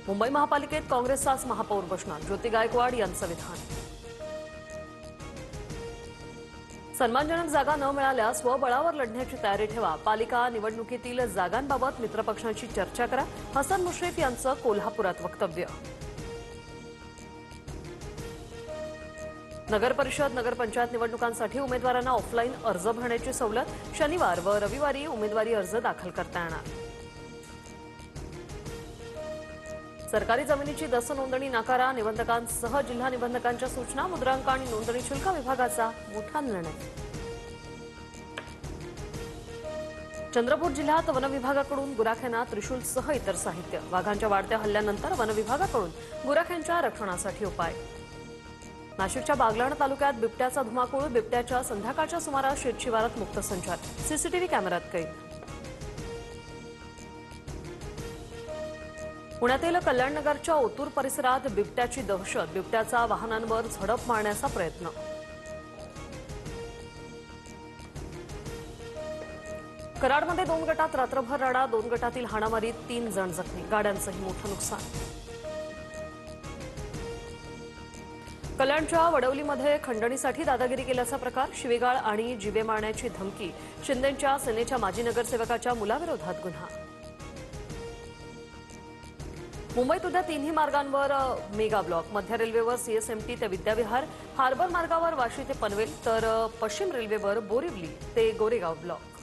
मुंबई महापालिकेत काँग्रेसचाच महापौर बसणार, ज्योती गायकवाड यांचं विधान। सन्मानजनक जागा न मिळाल्यास स्वबळावर लढण्याची तयारी ठेवा, पालिका निवडणुकीतील जागांबाबत मित्रपक्षांशी चर्चा करा, हसन मुश्रीफ यांचं कोल्हापुरात वक्तव्य। नगर परिषद नगरपंचायत निवडणुकांसाठी उमेदवारांना ऑफलाईन अर्ज भरण्याची सवलत, शनिवार व रविवारी उमेदवारी अर्ज दाखल करता येणार। सरकारी जमिनीची दस्त नोंदणी नाकारा, निबंधकांसह जिल्हा निबंधकांच्या सूचना, मुद्रांक आणि नोंदणी शुल्क विभागाचा मोठा निर्णय। चंद्रपूर जिल्ह्यात वन विभागाकडून गुराख्यांना त्रिशूलसह इतर साहित्य, वाघांच्या वाढत्या हल्ल्यानंतर वन विभागाकडून गुराख्यांच्या रक्षणासाठी उपाय। नाशिकच्या बागलाण तालुक्यात बिबट्याचा धुमाकूळ, बिबट्याच्या संध्याकाळच्या सुमारास शेतशिवारात मुक्त संचार, सीसीटीव्ही कॅमेऱ्यात कैद। पुण्यातील कल्याणनगरच्या ओतूर परिसरात बिबट्याची दहशत, बिबट्याचा वाहनांवर झडप मारण्याचा प्रयत्न। कराडमध्ये 2 गटात रात्रभर राडा, 2 गटातील हाणामारीत 3 जण जखमी, गाड्यांचंही मोठं नुकसान। कल्याणच्या वडवलीमध्ये खंडणीसाठी दादागिरी केल्याचा प्रकार, शिवेगाळ आणि जिवे मारण्याची धमकी, शिंदेच्या सेनेच्या माजी नगरसेवकाच्या मुलाविरोधात गुन्हा। मुंबईत उद्या 3ही मार्गांवर मेगा ब्लॉक, मध्य रेल्वेवर सीएसएमटी ते विद्याविहार, हार्बर मार्गावर वाशी ते पनवेल, तर पश्चिम रेल्वेवर बोरिवली ते गोरेगाव ब्लॉक।